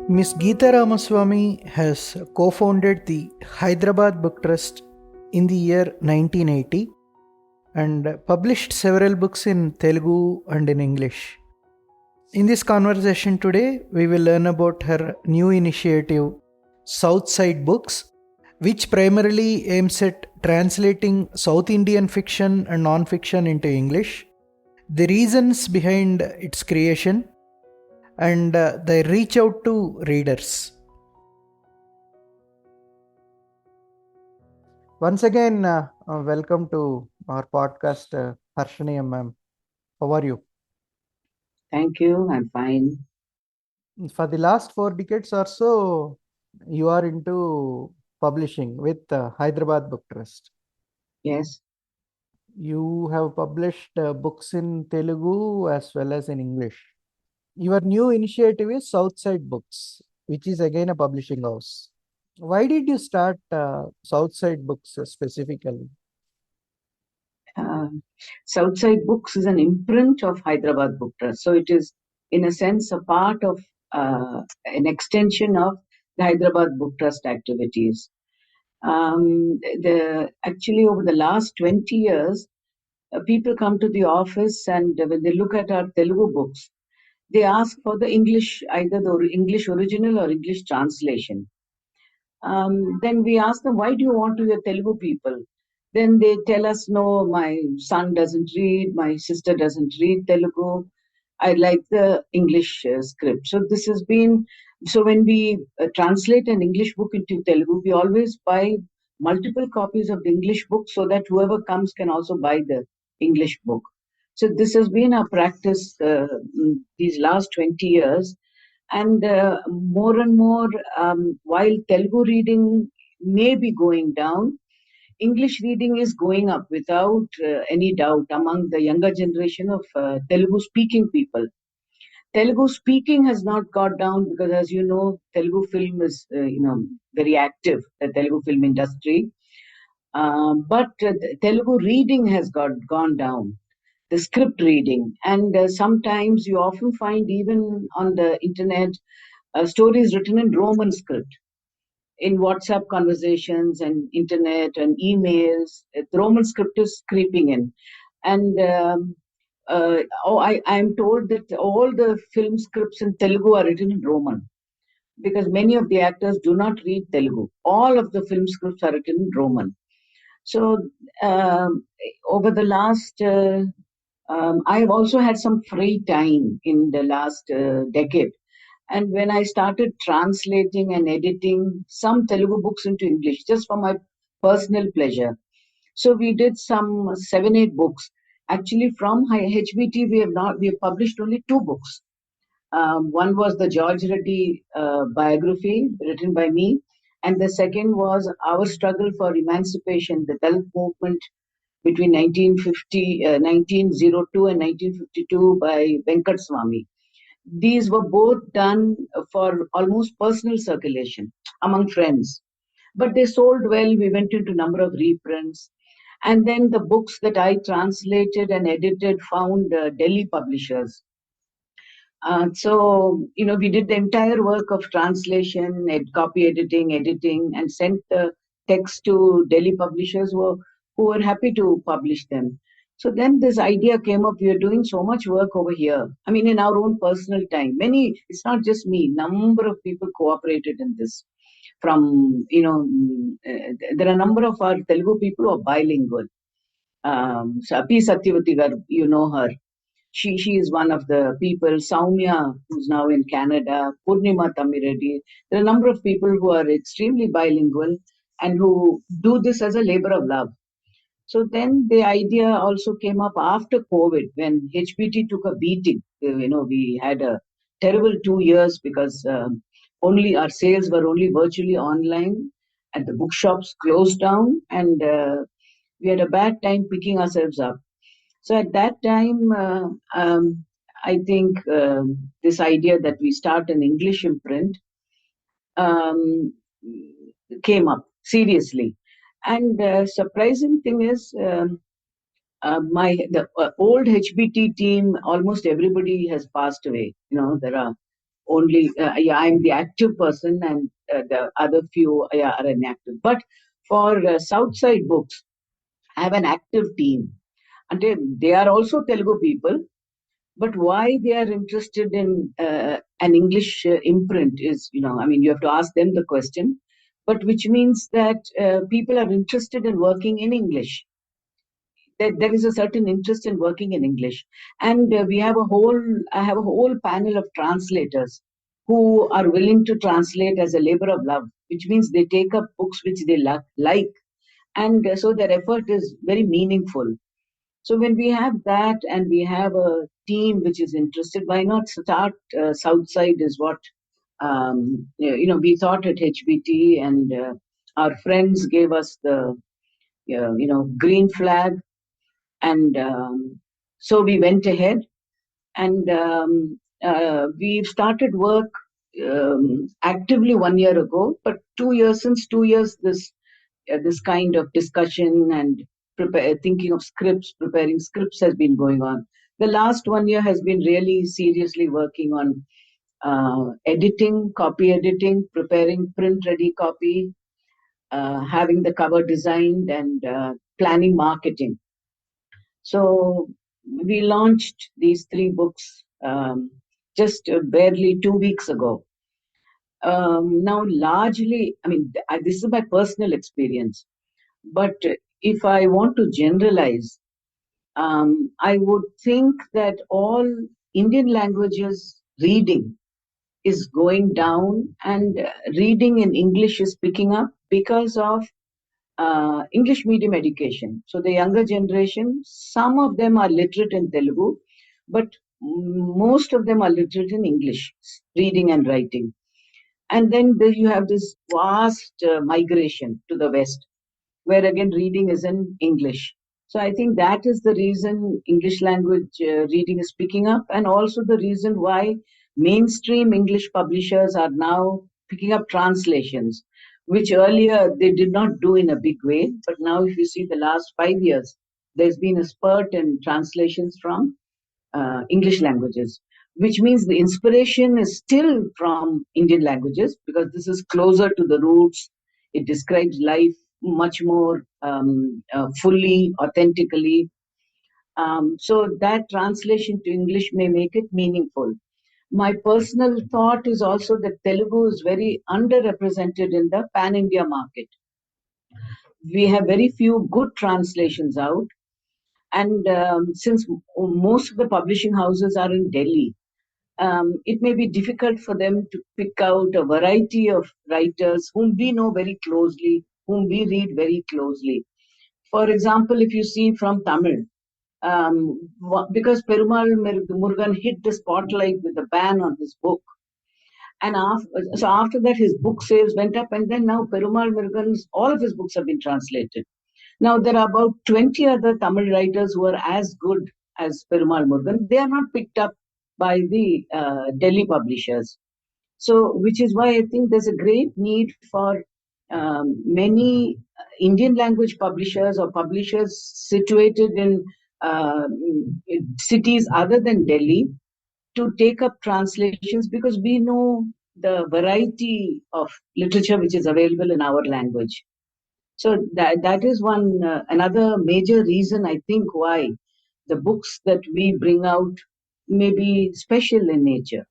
Ms.Gita Ramaswamy has co-founded the Hyderabad Book Trust in the year 1980 and published several books in Telugu and in English. In this conversation today, we will learn about her new initiative, Southside Books, which primarily aims at translating South Indian fiction and non-fiction into English, the reasons behind its creation, and they reach out to readers. Once again, welcome to our podcast, Harshini ma'am. How are you? Thank you. I'm fine. For the last 4 decades or so, you are into publishing with Hyderabad Book Trust. Yes. You have published books in Telugu as well as in English. Your new initiative is Southside Books, which is again a publishing house. Why did you start Southside Books specifically? Southside Books is an imprint of Hyderabad Book Trust. So it is, in a sense, a part of an extension of the Hyderabad Book Trust activities. Actually, over the last 20 years, people come to the office and when they look at our Telugu books, they ask for the English, either the English original or English translation. Then we ask them, why do you want to hear Telugu people? Then they tell us, no, my son doesn't read, my sister doesn't read Telugu. I like the English script. So this has been, so when we translate an English book into Telugu, we always buy multiple copies of the English book so that whoever comes can also buy the English book. So this has been our practice these last 20 years. And more and more, while Telugu reading may be going down, English reading is going up without any doubt among the younger generation of Telugu speaking people. Telugu speaking has not got down because, as you know, Telugu film is very active, the Telugu film industry. But Telugu reading has gone down, the script reading. And sometimes you often find, even on the internet, stories written in Roman script. In WhatsApp conversations and internet and emails, the Roman script is creeping in. And I'm told that all the film scripts in Telugu are written in Roman because many of the actors do not read Telugu. All of the film scripts are written in Roman. So over the last, I've also had some free time in the last decade. And when I started translating and editing some Telugu books into English, just for my personal pleasure. So we did some 7-8 books. Actually, from HBT, we have published only 2 books. One was the George Reddy biography written by me, and the second was Our Struggle for Emancipation, the Dalit movement between 1902 and 1952 by Venkat Swamy. These were both done for almost personal circulation among friends, but they sold well. We went into a number of reprints. And then the books that I translated and edited found Delhi publishers. We did the entire work of translation, copy editing, and sent the text to Delhi publishers who were happy to publish them. So then this idea came up. We are doing so much work over here. I mean, in our own personal time. It's not just me, number of people cooperated in this. There are a number of our Telugu people who are bilingual. P. Satyavati Garu, you know her. She is one of the people. Saumya, who's now in Canada, Purnima Tamireddy. There are a number of people who are extremely bilingual and who do this as a labor of love. So then the idea also came up after COVID when HBT took a beating. We had a terrible 2 years because only our sales were only virtually online and the bookshops closed down and we had a bad time picking ourselves up. So at that time, I think this idea that we start an English imprint um, came up seriously. And surprising thing is, the old HBT team, almost everybody has passed away. There are only, I'm the active person, and the other few are inactive. But for Southside Books, I have an active team. And they are also Telugu people, but why they are interested in an English imprint is, I mean, you have to ask them the question, but which means that people are interested in working in English. There is a certain interest in working in English. And I have a whole panel of translators who are willing to translate as a labor of love, which means they take up books which they like. And so their effort is very meaningful. So when we have that and we have a team which is interested, why not start Southside is what, we thought at HBT, and our friends gave us the, green flag. And so we went ahead, and we've started work actively 1 year ago, but 2 years, since 2 years, this kind of discussion and thinking of scripts, preparing scripts has been going on. The last 1 year has been really seriously working on editing, copy editing, preparing print ready copy, having the cover designed, and planning marketing. So we launched these 3 books just barely 2 weeks ago. Now, largely, I mean, this is my personal experience, but if I want to generalize, I would think that all Indian languages reading is going down, and reading in English is picking up because of English medium education. So the younger generation, some of them are literate in Telugu, but most of them are literate in English, reading and writing. And then you have this vast migration to the West, where again reading is in English. So I think that is the reason English language reading is picking up, and also the reason why mainstream English publishers are now picking up translations, which earlier they did not do in a big way. But now, if you see the last 5 years, there's been a spurt in translations from English languages, which means the inspiration is still from Indian languages, because this is closer to the roots. It describes life much more fully, authentically. So that translation to English may make it meaningful. My personal thought is also that Telugu is very underrepresented in the pan India market. We have very few good translations out. And since most of the publishing houses are in Delhi, it may be difficult for them to pick out a variety of writers whom we know very closely, whom we read very closely. For example, if you see from Tamil, because Perumal Murugan hit the spotlight with the ban on his book. And after that, his book sales went up, and then now Perumal Murugan's, all of his books have been translated. Now, there are about 20 other Tamil writers who are as good as Perumal Murugan. They are not picked up by the Delhi publishers. So, which is why I think there's a great need for many Indian language publishers or publishers situated in cities other than Delhi to take up translations, because we know the variety of literature which is available in our language. So that is one another major reason, I think, why the books that we bring out may be special in nature.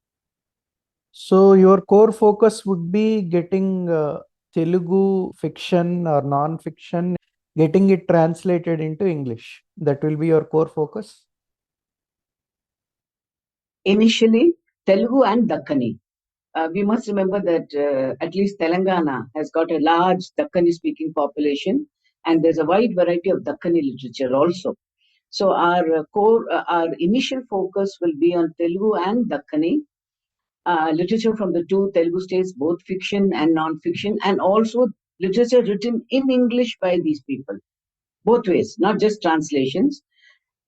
So your core focus would be getting Telugu fiction or non-fiction, getting it translated into English. That will be your core focus? Initially, Telugu and Dakkani. We must remember that at least Telangana has got a large Dakkani speaking population, and there's a wide variety of Dakkani literature also. So our initial focus will be on Telugu and Dakkani, literature from the two Telugu states, both fiction and non-fiction, and also literature written in English by these people, both ways, not just translations.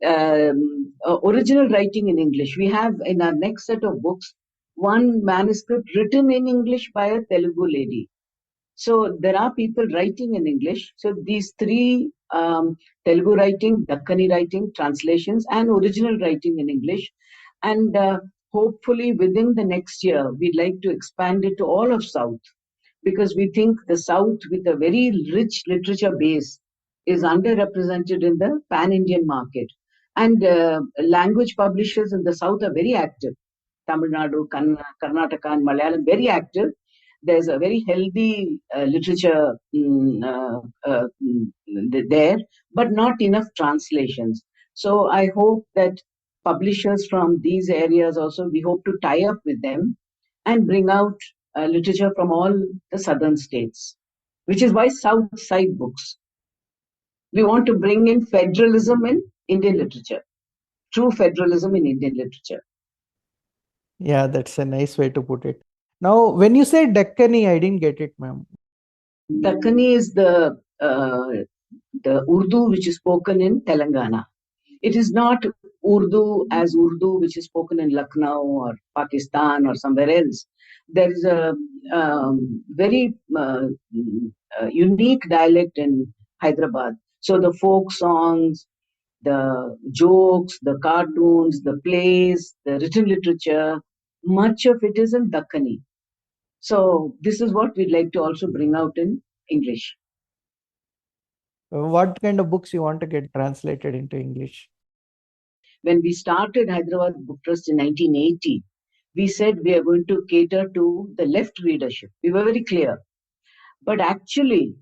Original writing in English. We have in our next set of books one manuscript written in English by a Telugu lady. So there are people writing in English. So these three, Telugu writing, Dakkani writing, translations, and original writing in English. And hopefully within the next year, we'd like to expand it to all of South, because we think the South, with a very rich literature base, is underrepresented in the pan-Indian market. And language publishers in the South are very active. Tamil Nadu, Karnataka, and Malayalam, very active. There's a very healthy literature there, but not enough translations. So I hope that publishers from these areas also, we hope to tie up with them and bring out literature from all the southern states, which is why South Side Books. We want to bring in federalism in Indian literature, true federalism in Indian literature. Yeah, that's a nice way to put it. Now, when you say Deccani, I didn't get it, ma'am. Dakkani is the Urdu which is spoken in Telangana. It is not Urdu as Urdu which is spoken in Lucknow or Pakistan or somewhere else. There is a very unique dialect in Hyderabad. So the folk songs, the jokes, the cartoons, the plays, the written literature, much of it is in Dakkani. So this is what we'd like to also bring out in English. What kind of books you want to get translated into English? When we started Hyderabad Book Trust in 1980, we said we are going to cater to the left readership. We were very clear. But actually,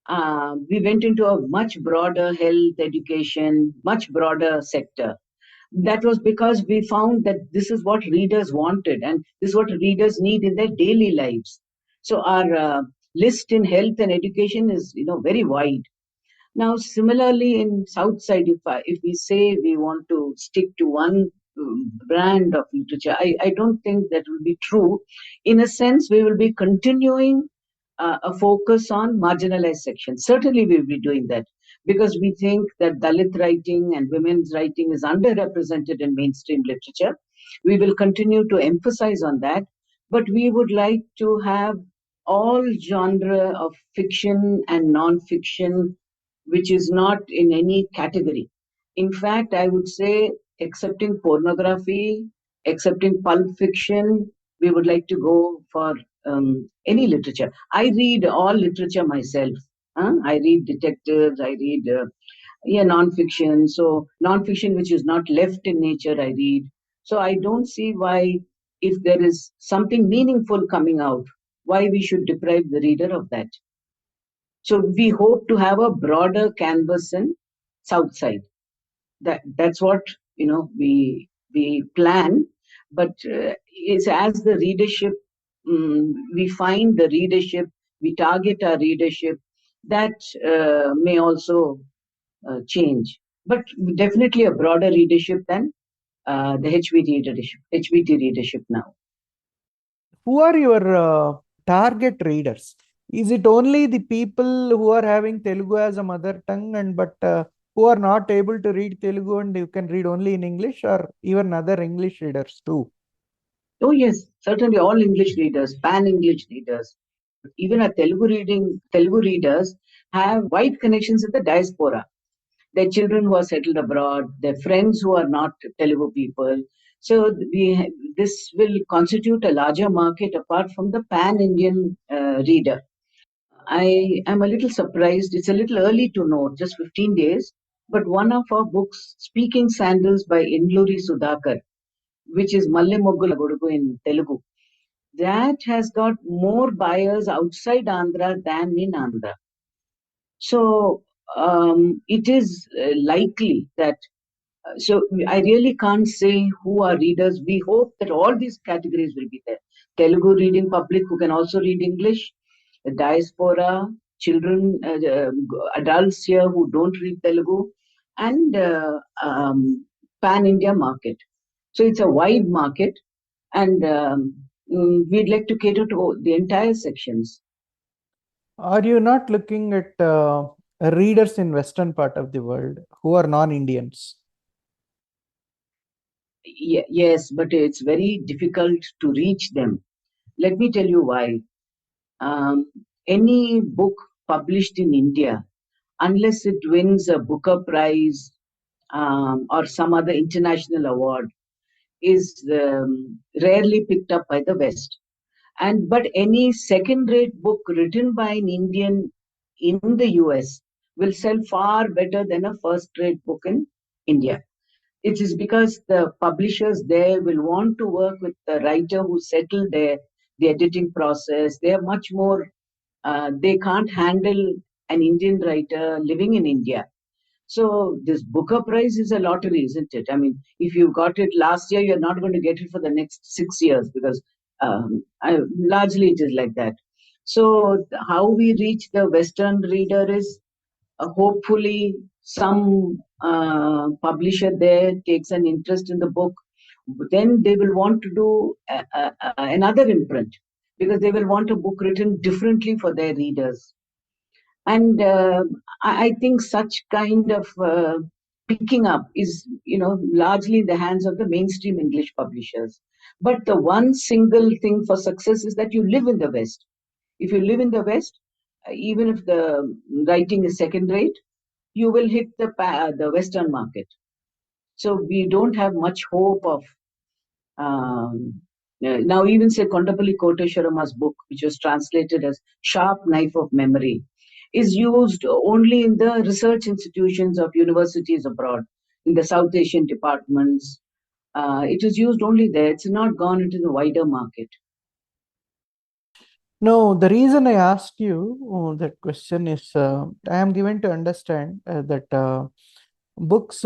we went into a much broader health, education, much broader sector. That was because we found that this is what readers wanted and this is what readers need in their daily lives. So our list in health and education is, very wide. Now, similarly, in South Side, if we say we want to stick to one brand of literature, I don't think that will be true. In a sense, we will be continuing a focus on marginalized sections. Certainly, we will be doing that because we think that Dalit writing and women's writing is underrepresented in mainstream literature. We will continue to emphasize on that, but we would like to have all genre of fiction and non-fiction which is not in any category. In fact, I would say, excepting pornography, excepting pulp fiction, we would like to go for any literature. I read all literature myself. I read detectives, I read non-fiction. So non-fiction which is not left in nature, I read. So I don't see why, if there is something meaningful coming out, why we should deprive the reader of that. So we hope to have a broader canvas in South Side. That's what we plan. But it's as the readership, we find the readership, we target our readership. That may also change, but definitely a broader readership than the HBT readership now. Who are your target readers? Is it only the people who are having Telugu as a mother tongue but who are not able to read Telugu and you can read only in English, or even other English readers too? Oh yes, certainly all English readers, pan-English readers. Even our Telugu readers have wide connections with the diaspora. Their children who are settled abroad, their friends who are not Telugu people. So this will constitute a larger market apart from the pan-Indian reader. I am a little surprised. It's a little early to know, just 15 days. But one of our books, Speaking Sandals by Indluri Sudhakar, which is Malle Moggula Godugu in Telugu, that has got more buyers outside Andhra than in Andhra. So it is likely that. So I really can't say who are readers. We hope that all these categories will be there. Telugu reading public who can also read English, diaspora, children, adults here who don't read Telugu, and pan-India market. So it's a wide market, and we'd like to cater to the entire sections. Are you not looking at readers in Western part of the world who are non-Indians? Yes, but it's very difficult to reach them. Let me tell you why. Any book published in India, unless it wins a Booker Prize or some other international award, is rarely picked up by the West. But any second-rate book written by an Indian in the US will sell far better than a first-rate book in India. It is because the publishers there will want to work with the writer who settled there, the editing process. They are much more, they can't handle an Indian writer living in India. So this Booker Prize is a lottery, isn't it? I mean, if you got it last year, you're not going to get it for the next 6 years because largely it is like that. So how we reach the Western reader is hopefully some publisher there takes an interest in the book. Then they will want to do another imprint because they will want a book written differently for their readers. And I think such kind of picking up is, largely in the hands of the mainstream English publishers. But the one single thing for success is that you live in the West. If you live in the West, even if the writing is second rate, you will hit the Western market. So we don't have much hope of now even say Kondapalli Koteshwarama's book, which was translated as Sharp Knife of Memory, is used only in the research institutions of universities abroad, in the South Asian departments. It is used only there. It's not gone into the wider market. No, the reason I asked you that question is I am given to understand that books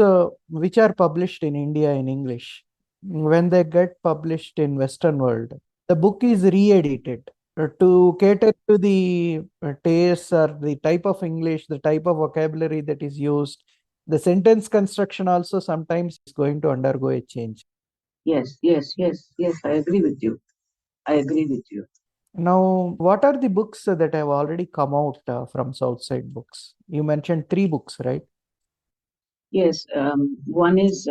which are published in India in English, when they get published in Western world, the book is re-edited to cater to the taste or the type of English, the type of vocabulary that is used. The sentence construction also sometimes is going to undergo a change. Yes, yes, yes, yes. I agree with you. I agree with you. Now, what are the books that have already come out from Southside Books? You mentioned 3 books, right? Yes, one is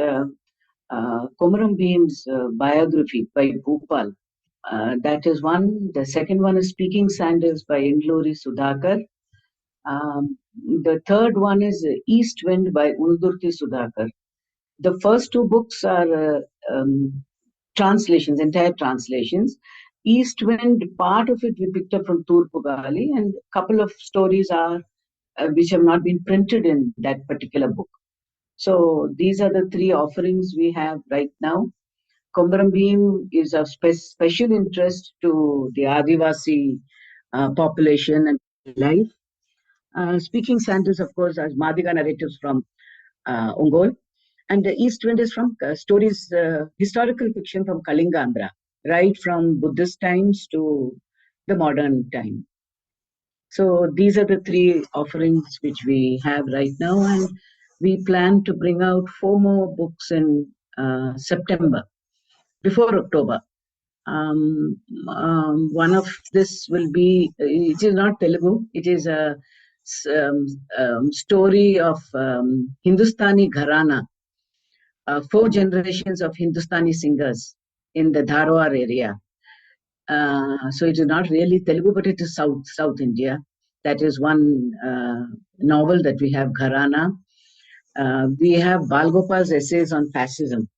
Komaram Bhim's biography by Bhupal. That is one. The second one is Speaking Sandals by Indluri Sudhakar. The third one is East Wind by Undurti Sudhakar. The first 2 books are translations, entire translations. East Wind, part of it we picked up from Turpugali, and a couple of stories are which have not been printed in that particular book. So these are the 3 offerings we have right now. Kombaram Bhim is of special interest to the Adivasi population and life. Speaking Sandals, of course, as Madiga narratives from Ongol. And the East Wind is from stories, historical fiction from Kalingandra, right from Buddhist times to the modern time. So these are the 3 offerings which we have right now, and we plan to bring out 4 more books in September, before October. One of this will be, it is not Telugu, it is a story of Hindustani Gharana, 4 generations of Hindustani singers in the Dharwar area. So it is not really Telugu, but it is South India. That is one novel that we have, Gharana. We have Balgopal's essays on fascism,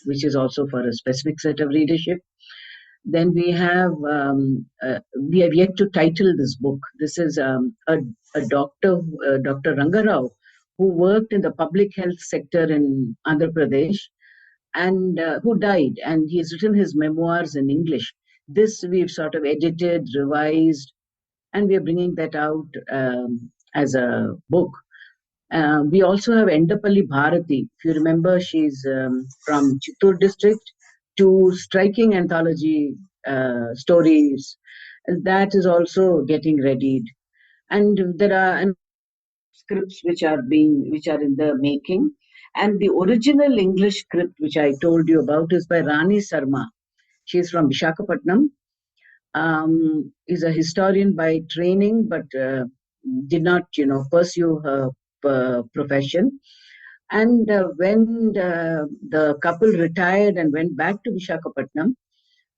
which is also for a specific set of readership. Then we have yet to title this book. This is a doctor, Dr. Rangarao, who worked in the public health sector in Andhra Pradesh and who died. And he's written his memoirs in English. This we've sort of edited, revised, and we're bringing that out as a book. We also have Endapalli Bharati. If you remember, she's from Chittur district, 2 striking anthology stories. That is also getting readied. And there are scripts which are in the making. And the original English script, which I told you about, is by Rani Sarma. She's from Visakhapatnam. Is a historian by training, but did not, pursue her profession. And when the couple retired and went back to Visakhapatnam,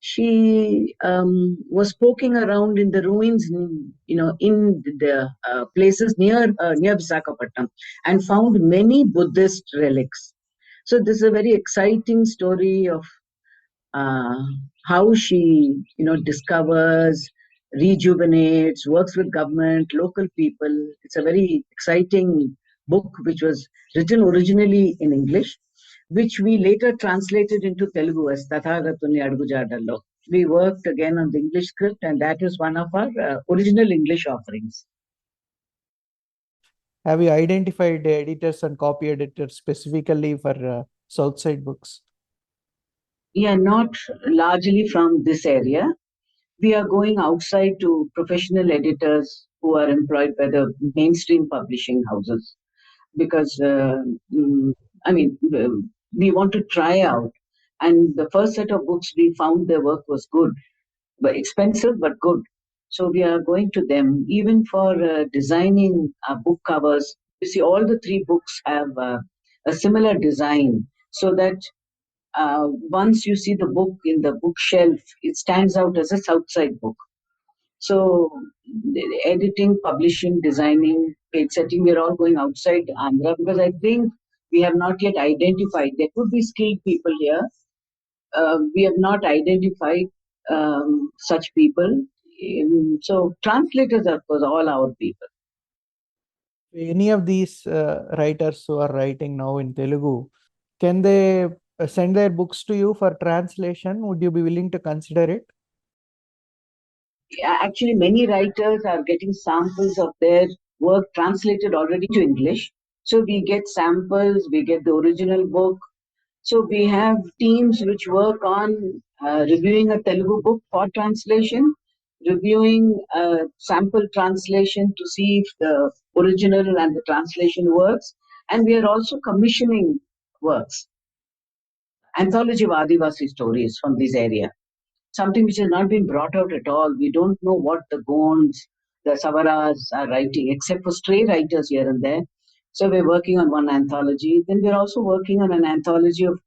she was poking around in the ruins, in the places near Visakhapatnam, and found many Buddhist relics. So this is a very exciting story of uh, how she, discovers, rejuvenates, works with government, local people. It's a very exciting book which was written originally in English, which we later translated into Telugu as Tathagatuni Adugujadallo. We worked again on the English script, and that is one of our original English offerings. Have you identified editors and copy editors specifically for Southside books? Yeah, not largely from this area. We are going outside to professional editors who are employed by the mainstream publishing houses because, mm, I mean, we want to try out. And the first set of books we found their work was good, but expensive but good. So we are going to them, even for designing book covers. You see, all the three books have a similar design, so that once you see the book in the bookshelf, it stands out as a Southside book. So, editing, publishing, designing, page setting, we're all going outside Andhra because I think we have not yet identified. There could be skilled people here. We have not identified such people. So, translators are, of course, all our people. Any of these writers who are writing now in Telugu, can they send their books to you for translation? Would you be willing to consider it? Actually, many writers are getting samples of their work translated already to English. So we get samples, we get the original book. So we have teams which work on reviewing a Telugu book for translation, reviewing a sample translation to see if the original and the translation works. And we are also commissioning works, anthology of Adivasi stories from this area, something which has not been brought out at all. We don't know what the Gonds, the Savaras are writing, except for stray writers here and there. So we're working on one anthology. Then we're also working on an anthology of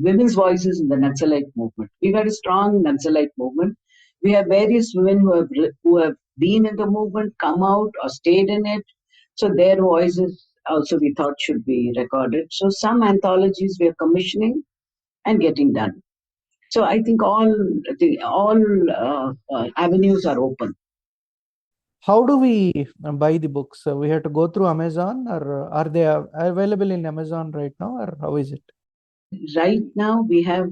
women's voices in the Naxalite movement. We've had a strong Naxalite movement. We have various women who have been in the movement, come out or stayed in it. So their voices also we thought should be recorded. So some anthologies we are commissioning and getting done. So I think all avenues are open. How do we buy the books? We have to go through Amazon, or are they available in Amazon right now, or how is it? Right now we have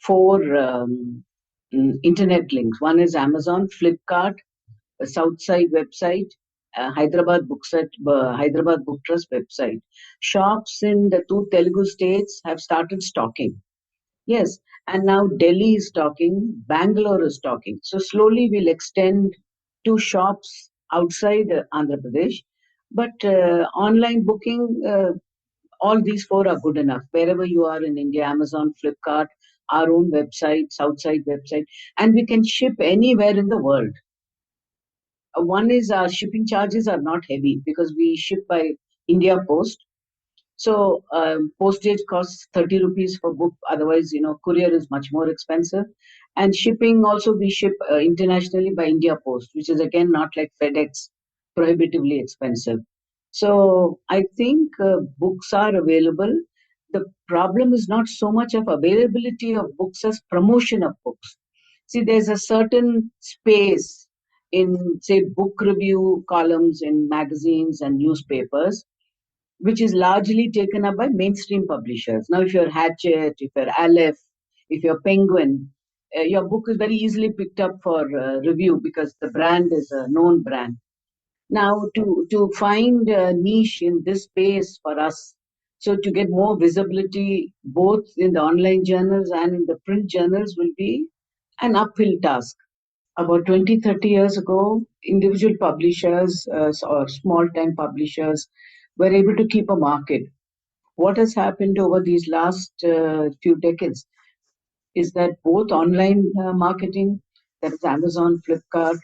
four internet links. One is Amazon, Flipkart, a Southside website, Hyderabad Book Trust website. Shops in the two Telugu states have started stocking. Yes, and now Delhi is stocking, Bangalore is stocking. So slowly we'll extend to shops outside Andhra Pradesh. But online booking, all these four are good enough. Wherever you are in India, Amazon, Flipkart, our own website, Southside website, and we can ship anywhere in the world. One is our shipping charges are not heavy because we ship by India Post. So postage costs 30 rupees for book. Otherwise, courier is much more expensive. And shipping also we ship internationally by India Post, which is again not like FedEx, prohibitively expensive. So I think books are available. The problem is not so much of availability of books as promotion of books. See, there's a certain space in, say, book review columns in magazines and newspapers which is largely taken up by mainstream publishers. Now, if you're Hatchet, if you're Aleph, if you're Penguin, your book is very easily picked up for review because the brand is a known brand. Now, to find a niche in this space for us, so to get more visibility both in the online journals and in the print journals will be an uphill task. About 20, 30 years ago, individual publishers or small time publishers were able to keep a market. What has happened over these last few decades is that both online marketing, that is Amazon, Flipkart,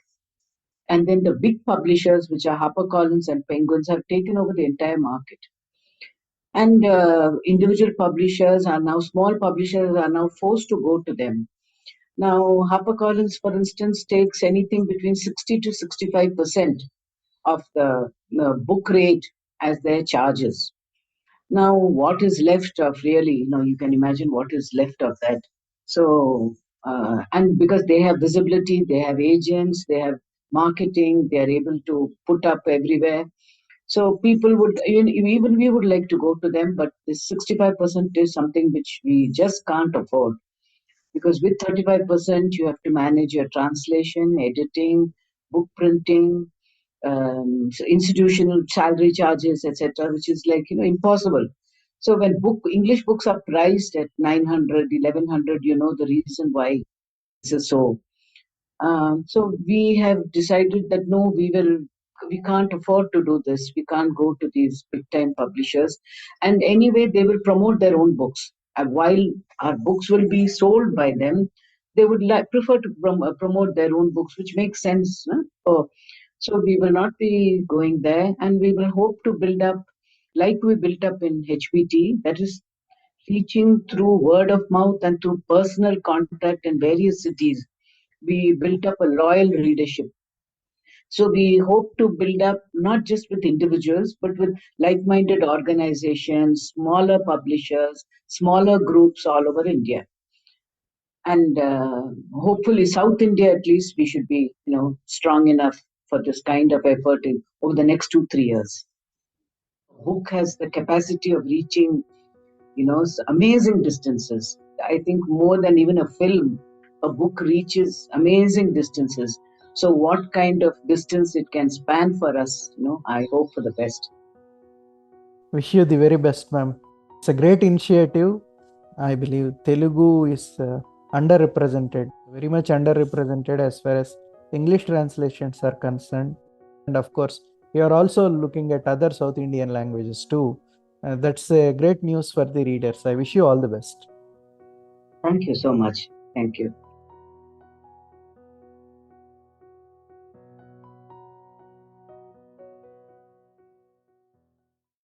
and then the big publishers, which are HarperCollins and Penguins, have taken over the entire market. And individual publishers are now, small publishers are now forced to go to them. Now, HarperCollins, for instance, takes anything between 60 to 65% of the book rate as their charges. Now, what is left of really, you can imagine what is left of that. So, and because they have visibility, they have agents, they have marketing, they are able to put up everywhere. So people would, even we would like to go to them, but this 65% is something which we just can't afford, because with 35% you have to manage your translation, editing, book printing, so institutional salary charges, etc., which is like impossible. So when English books are priced at 900, 1100, you know the reason why this is so. So we have decided that no, we can't afford to do this. We can't go to these big time publishers, and anyway, they will promote their own books. And while our books will be sold by them, they would prefer to promote their own books, which makes sense. No? So we will not be going there, and we will hope to build up, like we built up in HBT, that is reaching through word of mouth and through personal contact in various cities. We built up a loyal readership. So we hope to build up not just with individuals, but with like-minded organizations, smaller publishers, smaller groups all over India. And hopefully South India, at least, we should be, strong enough for this kind of effort over the next 2-3 years. Book has the capacity of reaching, amazing distances. I think more than even a film, a book reaches amazing distances. So what kind of distance it can span for us, I hope for the best. Wish you the very best, ma'am. It's a great initiative. I believe Telugu is underrepresented, very much underrepresented as far as English translations are concerned. And of course, we are also looking at other South Indian languages too. That's great news for the readers. I wish you all the best. Thank you so much. Thank you.